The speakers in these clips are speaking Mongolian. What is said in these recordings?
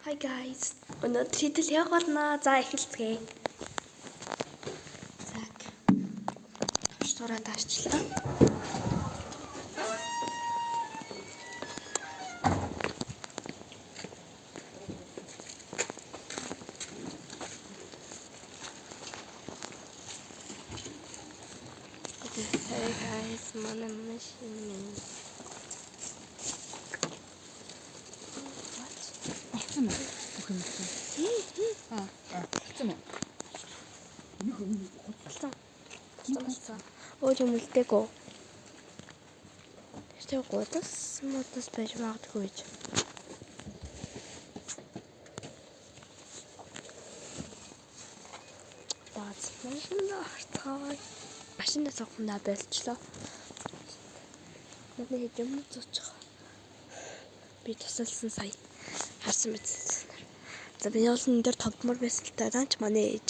Hi guys. Өнөөдөр хідэл явах болно. За эхэлцгээе. Так. Төвчдөрөө таарчлаа. Hey guys, манай машин. Ахсан уу? Бүх юм байна. Ахсан уу? Алсан. Өөр юм үлдээгөө. Тэвчээ гудас модас байж магадгүй гэж. Баац машинаа хартгаа. Машинаа сохноо байлчлаа. Манай юм зоочих. Би тусалсан сая. Харсан биз. За би ял энэ дээр тогтмор байсан л та даанч манай ээж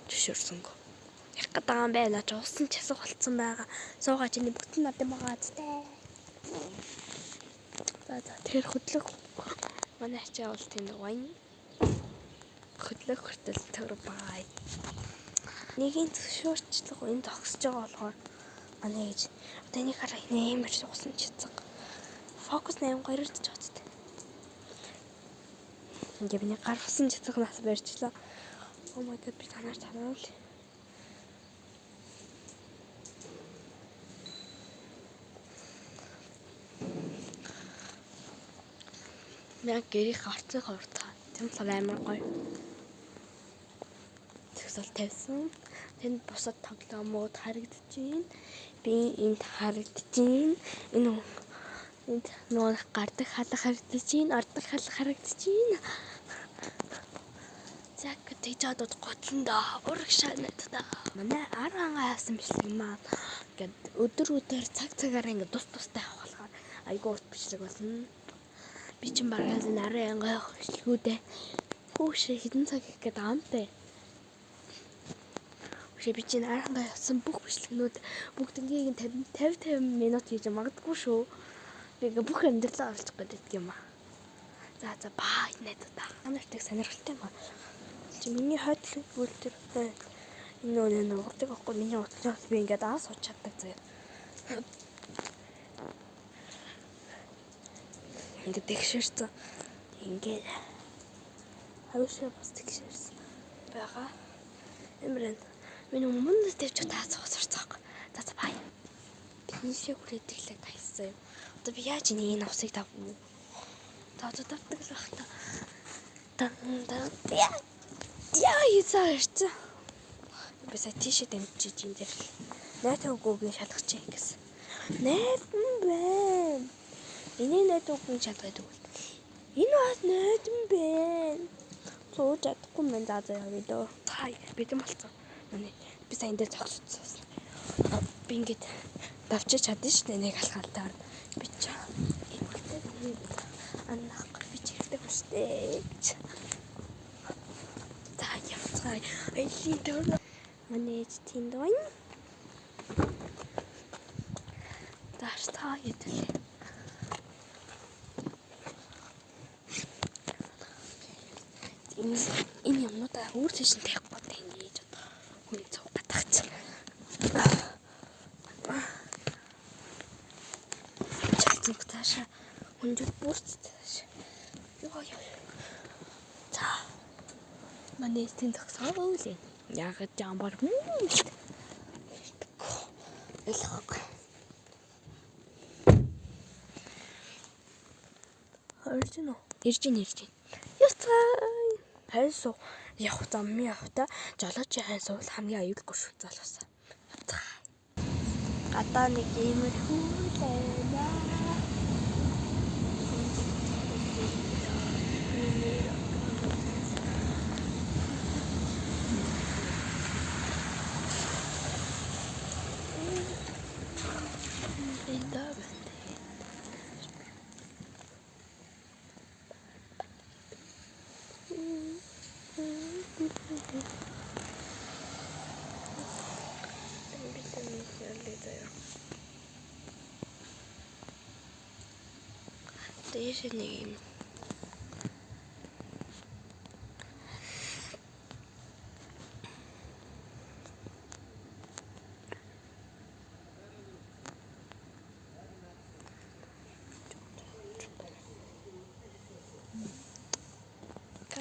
зөвшөөрсөнгөө. Ярих гэдэг юм байна ч уусан ч асуу болцсон байгаа. Суугаа чиний бүтэн над юм байгаа зүтэй. За тэр хөдлөх манай ачаа бол тэнд гойн. Хөдлөх хүртэл төр бай. Нэгийн зөвшөөрчлөг энэ зогсож байгаа болохоор манай ээж одоо энийг хараа нэмэр суусан чицэг. Фокус 8 2-оор ч бодтой. Ингээ миний гаргасан цэцэг нас барьчлаа. Oh my god би танаар танаа л. Яг гэрийн харцыг хурдаа. Тэм л амар гоё. Тэгсэл тавьсан. Тэнд бусад тоглоомууд харагдчихээн. Би энд харагдчихээн. Энд нөгөө гардаг халах харагдчихээн. Ордог халах харагдчихээн. Яг тийчээд готлондоо урагшаанад та. Манай 10 хангаа яасан бичлэг юм аа. Ингээд өдөр цаг-цагаараа ингээд тустай авах болохоор айгүй урт бичлэг болно. Би ч бараг 10 хангаа явах бичлгүүдээ. Хүүшээ хэдэн цаг их гээд аамтай. Хүүшээ би чинь 10 хангаа явсан бүх бичлэгнүүд бүгднийг 50 минут хийж магадгүй шүү. Би ингээд бүх амьдралаа оруулах гэдэг юм аа. За баа инээд та. Анартыг сонирхолтой юм аа. Миний хойдлын бүрдэртэй энэ нуугдаг байхгүй миний утгаас би ингээд сууч чаддаг заяа. Ингээд тэгшэрсэн. Ингээд хавшаа бас тэгшэрсэн байгаа. Эмрэн миний өмнөөс тавьж таацах сурцаахгүй. За бай. Бинийшээ хүрээд ирлээ тайсан юм. Одоо би яаж энэ усыг тавь уу? Тавдаг л байх та. Яа изаарч. Би сая тийшээ дэмжиж энэ дээр. Найт өгөөгийн шалгач гэсэн. Найт нь байна. Эний найт өгөөгийн шалгаад өгвөл. Энэ бас найт нь байна. Сууж чадахгүй мэн за явъя. Хай бидэм болцсон. Би сая энэ дээр зогсчихсон. Би ингээд давчиж чадна шүү дээ нэг алхалтаар. Би ч аннах би чирдэг ба штэ. Айлын төр манэж тэнд байна. Даш таа гэдэг. Энэ юмнуудаа өөр тийш нь тавихгүй дээ ингэж хүний цог гатагч. Чалцэг таашаа хүнжил бүрцтэй. Йоо. За. Манай тэнд зогсоол юм. Яг жамбар юм шүү дээ. Элхог. Ирж гин. Яцай. Хайсуу явах зам явахта жолооч хайсуу хамгийн аюулгүй шүү залуусаа. Гадаа нэг иймэрхүү лайна. Дээш нэг юм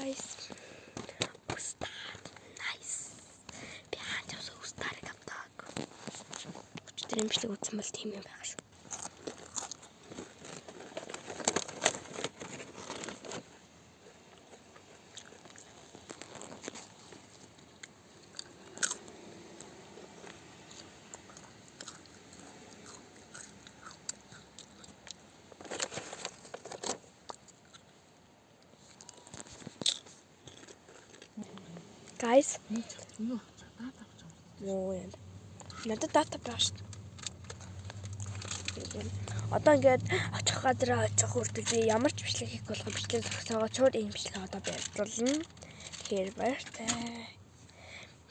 guys. Устаад. Nice. Би хаач устаарыг авдаг. Тэр имжлэг үзсэн бол тийм юм байх шүү. Guys, ёо яа. Надад дата байгаа шүү дээ. Одоо ингээд очих газараа очих үрдэл би ямар ч бичлэг хийх болох бичлэг зогсоогоо чууд энэ бичлэг одоо бэлдүүлнэ. Тэгэхээр баяртай.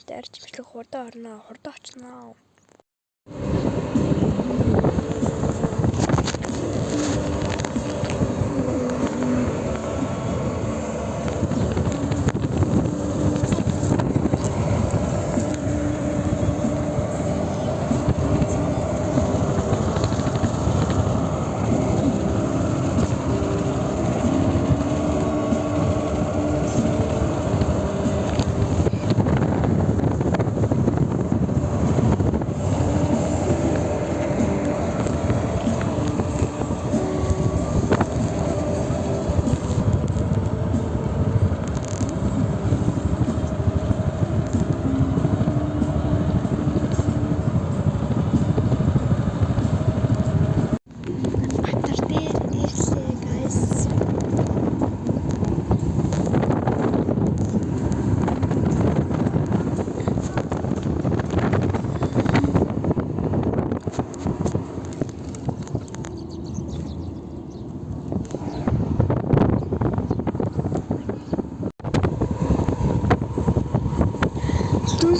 Тэрч бичлэг хурдан орно, хурдан очно.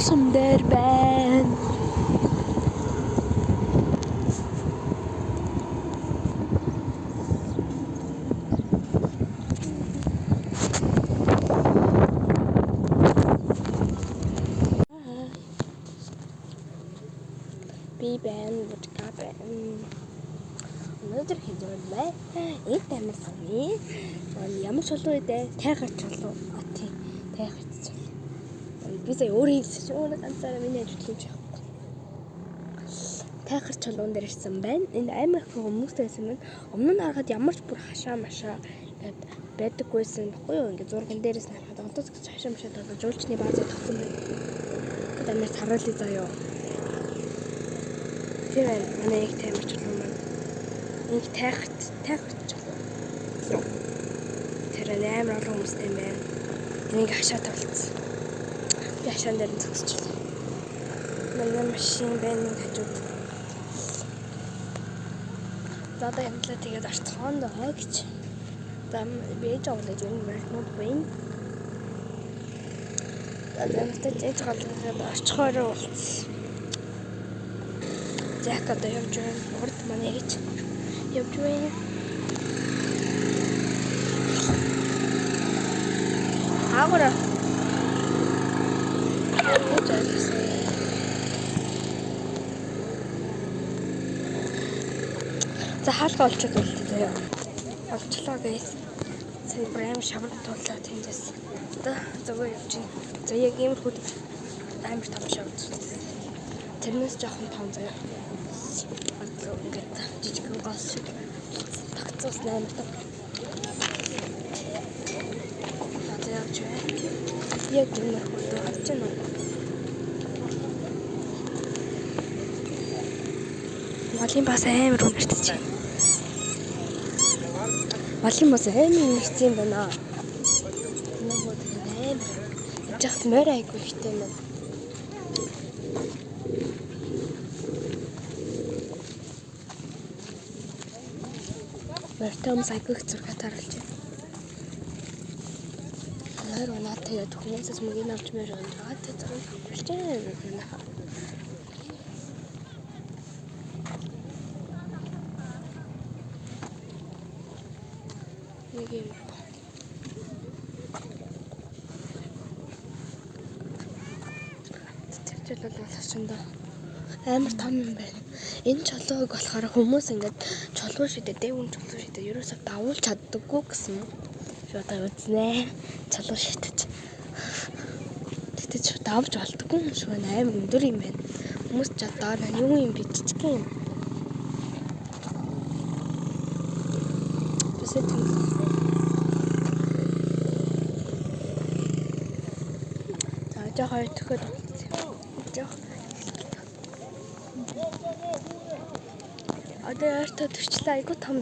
Сумдэр байна. Би байна, будка байна. Өнөөдөр хийжээ. Энд амар сони. Ямар чулуу идэ? Тайхач чулуу. Тийм. Тайхач чулуу. Би сая өөрөө хэлсэн чинь өөрөө ганцаараа миний ажил хийж явахгүй. Тайхар чулуун дээр ирсэн байна. Энд амар их хүмүүстэй байсан байна. Өмнө нь харахад ямар ч бүр хашаа машаа ингээд байдаггүйсэн баггүй юу? Ингээд зурган дээрээс нь харахад одоо ч хашаа машаа болоо жуулчны баазыг тогтсон байна. Тэгээд амар харуулъя заяа. Тэр манай их таймер чулуун маань. Нэг тайхар чулуун. Тэр амар олон хүмүүстэй юм байна. Энийг хашаа тавьчихсан. Яшаан дээр нь зогсчихлаа. Манай машин байна хажууд. За одоо яндлаа тэгээд арцгаанд байгаа гэж. Зам бэж оглож юм байна байна. Замтай жиж галгаад очихоор уулз. Зак одоо явж байна. Урд манай гэж явж байна. Агора за хаалга олчих гэлээ заяа. Олчлоо guys. Сая брэм шавар туулаад тэндээс. Одоо зөвөө явж байна. За яг ийм хүүд амар том шавар. Тэрнээс жоохон том заяа. Одоо ингээд жижиг гол шиг тагцуус амар том. Одоо явж байна. Яг юм хүүд авч байна. Малын бас амар үнэртэж байна. Малын бас амар үнэртэж юм байна. Нөгөө амар. Жигт морь айгүй ихтэй юм. Мортом сайгүй зураг таруулж байна. Морь унаа тэгээд хүмүүсээс мөнгө авч морь унаа тэгээд зураг таруулж байна. Амар том юм байна. Энэ чулууг болохоор хүмүүс ингээд чулуу шидэд, дэвүүн чулуу шидэд ерөөсөө давуулж чаддаггүй гэсэн юм. Одоо үзнэ. цолгон шийтэж. Тэгтээ ч давж болдоггүй юм шиг байна. Амар өндөр юм байна. Хүмүүс ч одоо юу юм бэ жижиг юм. Тэсэт. За хоёр төхөд. Жоо. Одоо яартаа төрчлээ айгу том.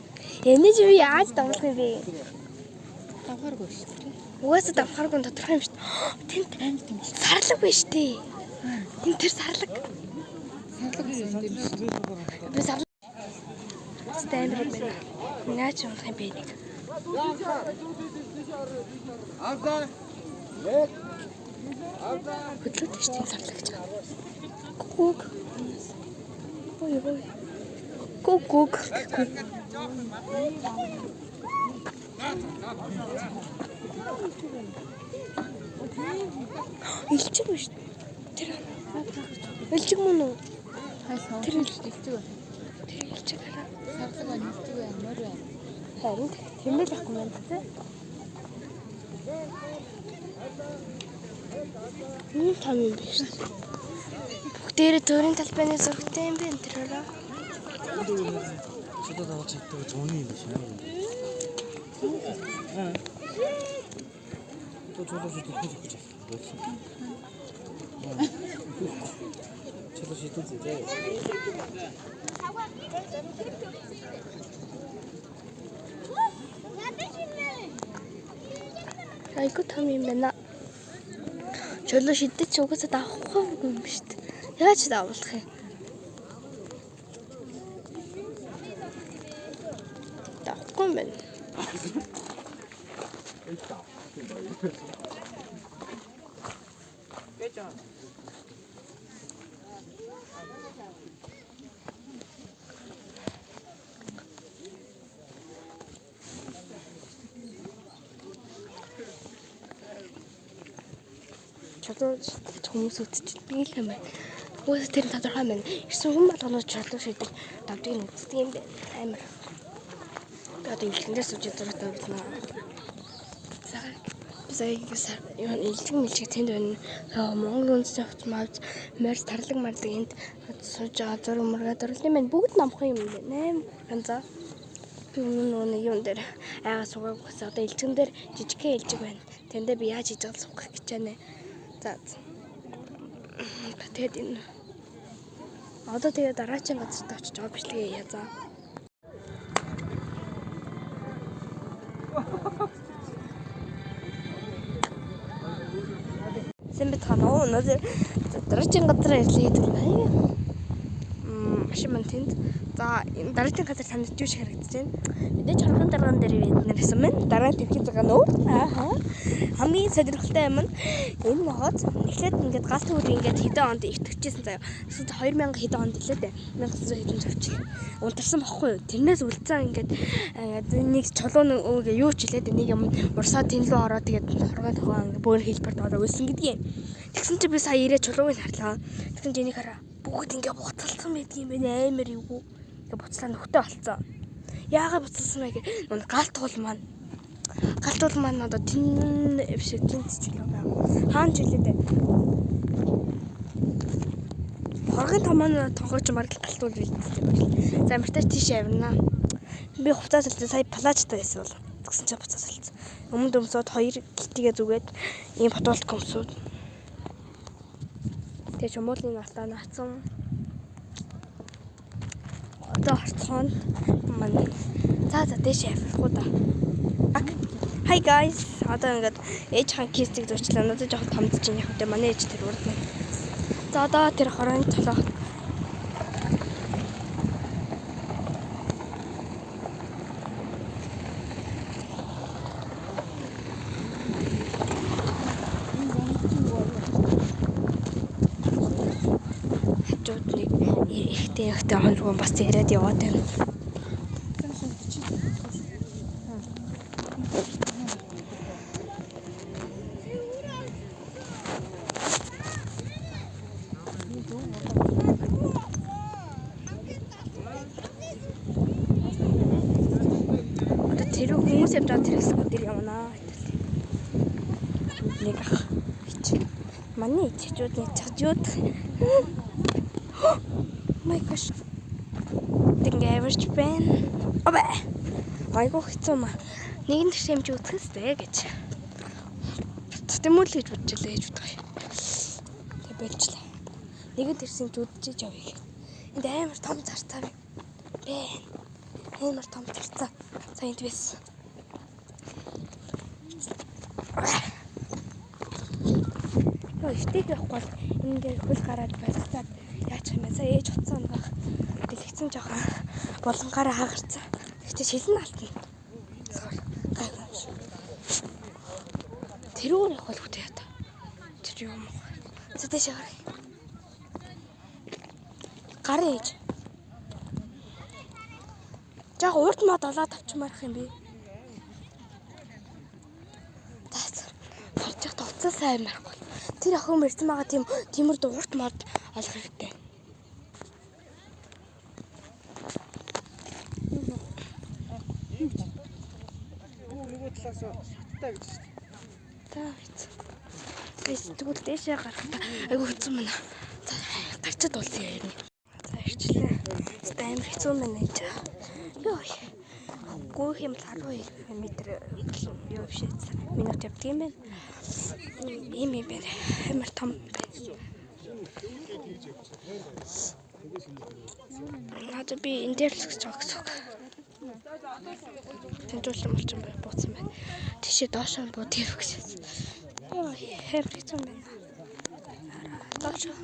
Энэ чи яаж давлах юм бэ? Давхааргүй шүү дээ. Угаасаа давхааргүй тодорхой юм шүү дээ. Тэнд сарлаг байна шүү дээ. Тэнд тэр сарлаг. Сарлаг юм дээ. Би сарлаг. Стэмэр юм байна. Наач юм юм бэ нэг. Авда. Хөдлөд шүү дээ сарлаг гэж. Гүг. Ой. Гүг. Илчиг биш. Тэр илчиг мөн үү? Тэр илчиг байна. Тэр илчиг хараа. Сарлаг байна, илчиг байна, мөр байна. Харин тэмэл ахгүй юм дээ. Том юм биш. Бүгдээрээ төрийн талбайны зургтай юм байна тэр ороо. Чидод авч идэх зуны юм биш үү? 또 저도 저도 해주자. 저도 저도 이제. Айгуу том юм байна. Чөлөө шидэж угаасаа давахгүй юм шүү дээ. Яаж давуулах юм? Давахгүй юм байна. Чөлөө хүмүүс үтчихдэг юм байна. Угаасаа тэр тодорхой байна. Ирсэн хүн болгоно чөлөө шидэж давдгийг үздэг юм байна. Амар. Одоо илгэндээс үжиж байгаа байна. Зайгсаар юу илжиг мэлжиг тэнд байна. Монгол үндэсний хувцас мавц морс тарлаг мардаг энд сууж байгаа зураг мургаад орлын байна. Бүгд намхан юм байна. 8 ганцаа. Би өнөө юм дээр айгаа суугаад гэсэн. Одоо илжигэн дээр жижигхэн илжиг байна. Тэндээ би яаж хийж байгаа суух гэж байна. За. Тэгээд энэ одоо тэгээ дараачийн газарт очиж байгаа бичлэгээ яа за. Сэмбэтханаа өнөөдөр дараачийн газар ирлээ гэдэг нь. Машин мань тэнд. За энэ дараачийн газар санаж юу шиг харагдаж байна. Мэдээж хорхон дарган дээр бид нэрсэн мэн. Дараа нь тэрхий байгаа нөө. Ааха. Хамгийн сонирхолтой юм нь энэ ногоц эхлээд ингээд галт өөр ингээд хэдэн онд итгэжсэн заяа. Эсвэл 2000 хэдэн онд илээ дээ. 1900 хэдэн төвчл. Унтарсан бохгүй юу? Тэрнээс үлдсэн ингээд нэг чулуун юу ч илээд нэг юм урсаа тэнлүү ороод тэгээд хоргоо тохоо ингээд бөөр хэлбэрт ороо үлсэн гэдгийг. Тэгсэн чи би сая ирээ чулууг нь харлаа. Тэгсэн чи энийг хараа. Бүгд ингээд буцалсан байдгийн байна. Амар юу. Ингээд буцлаа нөхтэй болцсон. Яагаад буцалсан бэ гэхээр галт тул маань. Галт тул маань одоо тэн биш тэнт чулуу байга. Хаан жилээд. Хоргон томон тонгооч маргал галт тул бэлдсэн байна. За амиртаж тийш явна. Би хувцас солилцсон сая плажтай байсан бол. Тэгсэн чи буцаа солилцсон. Өмнөд өмсөд 2 гитгээ зүгээд ийм ботолт көмсүүд. Тэгээ чумуулын алтаа наацсан. Одоо орцгоон маань. За дэш явах уу да. Hi guys. Одоо ингээд ээж хаан кистиг зурчлаа. Надад жоохон томдож ийн яг үү манай ээж тэр урд. За одоо тэр хорон цолоо. Ихтэй хонргоо бас яриад яваад байна. Одоо тэр хүмүүс явж байгаа тэр хэсгүүд дээр явна. Нэг ах. Манай иччүүд чажууд. My gosh. Ингээ авирч байна. Обе. Гайгүй хэцүү маа. Нэгэн тгшэмж үзэхстэй гэж. Тэмүүл гэж бодчихлаа гэж бодгоо. Тэг болчлаа. Нэгэн тгшэмж үзчихэж явъя. Энд амар том зарцаа байна. Амар том зарцаа. Сайн твэс. Өвтөг явахгүй ингээд хөл гараад байлгацаад яачих юм бэ? Сая ээж утсан нэг дэлгэцэн жоохон болонгаараа хагарцаа. Тэгтээ шилэн алтна. Тэрүүр явах бол бүтээ ята. Тэр юм уу? Зэтэй шагаар. Гарын ээж. Жаг урд мод олоод авчмаарах юм би. Гарчих тоцоо сайн марахгүй. Тэр охин мэрсэн байгаа тиймэр урт мод олох хэрэгтэй. Нөгөө талаас шаттай гэж шүү дээ. Тавц. Тэгвэл дэшээ гарахтаа айгу хэцүү мэнэ. Гарчад болсон юм. За ирчлээ. Амар хэцүү мэнэ гэж. Йоо. Гүүх юм 12 м юу биш. Минут явдаг юм байна. Ийм юм байна. Амар том байна. Надад би энэ дээр л гэж байгаа гэсэн. Тэнцүүлэн болчихсон бай бууцсан байна. Тийшээ доошоо буудгийг гэж. Йоо, хэвэр хэцүү байна. Доошоо.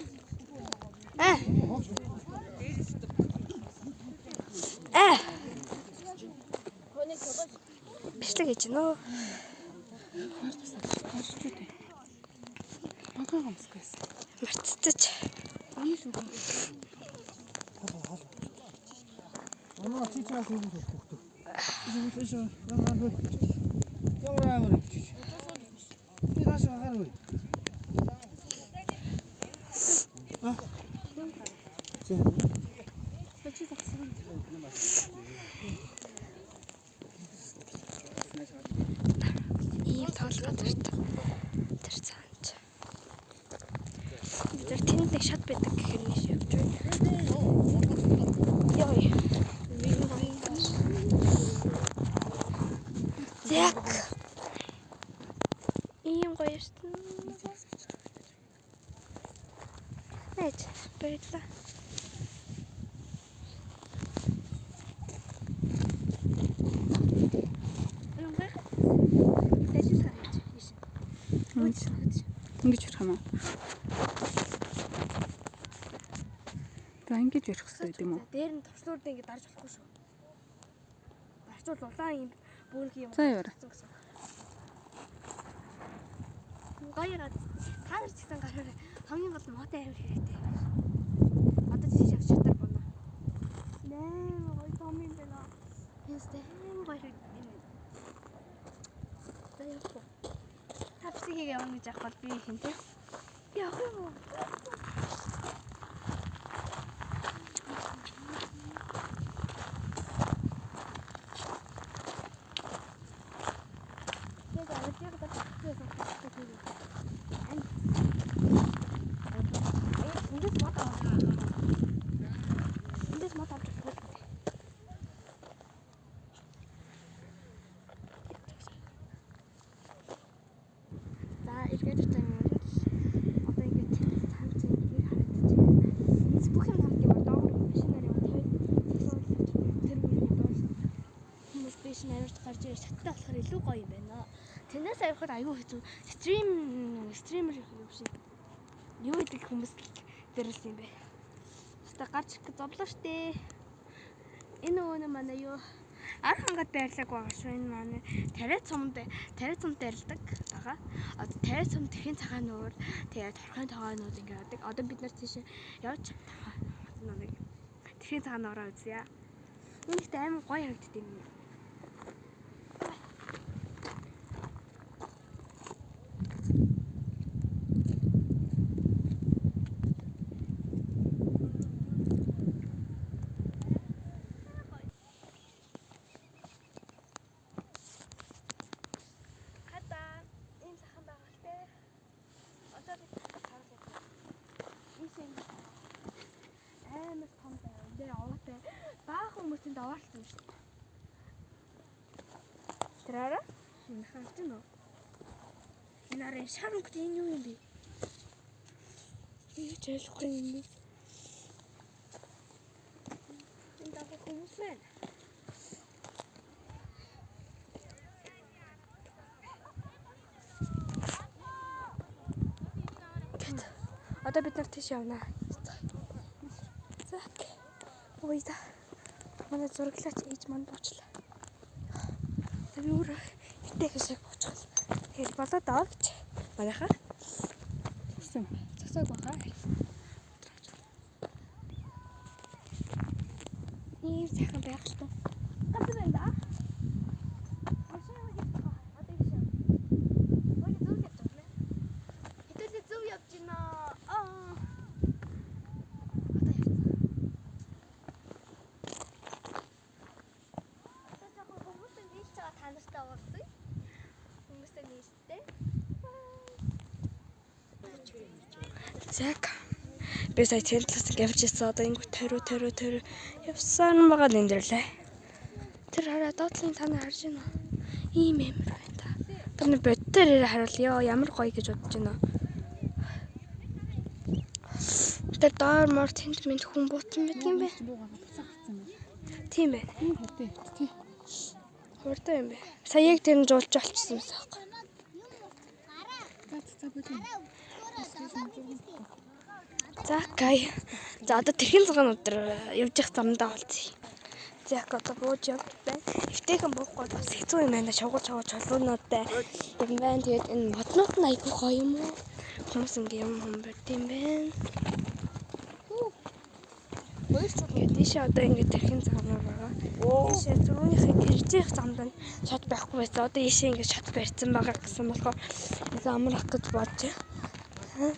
Бичлэг хийж гэнэ үү? Багаа гомсгоос. Мартцаж. Оноо чичээс юм шүү хөхтөө. Ийм ямар амар чич. Би гаш гарав. Ийм тоглох газартай. Тэр цаанч. Тэр тэнд нэг шат байдаг гэх юм шиг явж байна. Йой. Зяк. Ийм гоё шүү дээ. Эт бэлээ. Ингэж ярих юм уу? За ингэж ярих хэрэгтэй гэдэг юм уу? Дээр нь товчлууд ингэ дарж болохгүй шүү. Дарчвал улаан юм бөөнх юм. За яар. Гоёроо та нар ч гэсэн гараар хамгийн гол нь мотой амир хэрэгтэй. Одоо тийш авч чадар байна. Нээ гоё том юм байна. Ястэй гоё юм. За явах. Тавсгийг явна гэж авах би хин тэ. Явах юм уу? Гарч ирэх шаттай болохоор илүү гоё юм байна. Тэрнээс авахд аюу хэцүү. Стример юм шиг. Юу гэдэг хүмүүс дээрсэн юм бэ? Хэвээ гарч ирэх зовлоо штэ. Энэ нөгөө манай юу ар хангад байрлаг байгаа шүү. Энэ манай тариа цомд арилдаг байгаа. Одоо тариа цом тэрхийн цагаан нуур, тэгээд торхойн тоогоонууд ингэ яадаг. Одоо бид нар тийш явж нэг тэрхийн цагаан нуураа үзье. Энэ ихтэй амар гоё харагддаг юм. Хата энэ сайхан байгаа л те. аваалсан шүү дээ. Тэраараа энэ хавт нь. Энэ арай шар өнгөтэй энэ юу юм бэ? Юу ч ойлгохгүй юм бэ? Энэ даа хүмүүс байна. Одоо бид нар тийш явна. Зак. Ой да. Манай зурглаач ээж манд буучлаа. Тэр өөр итээх шиг буучихлаа. Тэгэл болоо даа гэж. Манайхаа. Тэгсэн. Цогцог бахаа. Ийм сайхан байх л тоо. Гацсан байна да. Зак. Би сая тэнцлээс явж ирсэн. Одоо ингэ торио явсан байгаа нэмдэрлээ. Тэр хараа доотлын танаа харж байна уу? Ийм амар байна та. Тэр бодтоор харуул ёо ямар гоё гэж бодож байна. Тэр доор мор тэнд минь хүн буутсан байт юм бэ? Тийм байна. Тий. Хурдан юм бэ. Сая яг тэр нь жуулж олчихсан байсан байхгүй. Закай. За одоо тэрхэн цагаан өдөр явж явах замдаа болцъё. Зак одоо бууж явж байна. Эвтэйхэн буухгүй бас хэцүү юм байна. Шугал чулуунуудтай юм байна. Тэгээд энэ моднууд нь айгүй гоё юм уу? Хүмүүс ингэ юм барьд юм байна. Тийшээ одоо ингэ тэрхэн цагаан байгаа. Тийшээ зүүнийхээ гэржих замд нь шат байхгүй байсан. Одоо ийшээ ингэ шат барьсан байгаа гэсэн болохоор нэг амрах гэж бодож байна.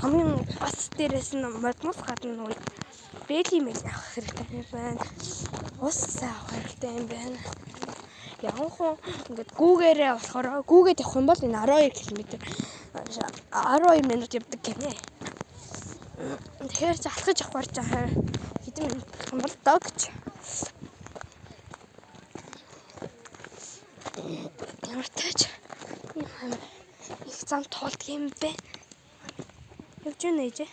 Хамгийн бас дээрээс нь модмос гадна нүг бэли мэл авах хэрэгтэй байна. Ус авах хэрэгтэй юм байна. Явах ингээд гүүгээрээ болохоор гүүгээд явах юм бол энэ 12 км 12 минут явдаг гинэ. Тэгэхээр алхаж явах гэж хэдэн минут юм бол доо гэж. Ямар тач их зам тоолдог юм бэ? Явж байна ээжээ.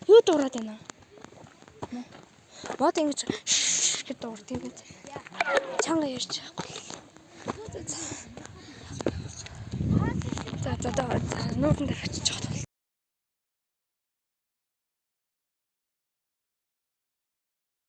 Юу дуурайд байна? Мод ингэж гэж дуурд юм бэ? Чанга ярьж байхгүй. За нуурын дээр очиж чад.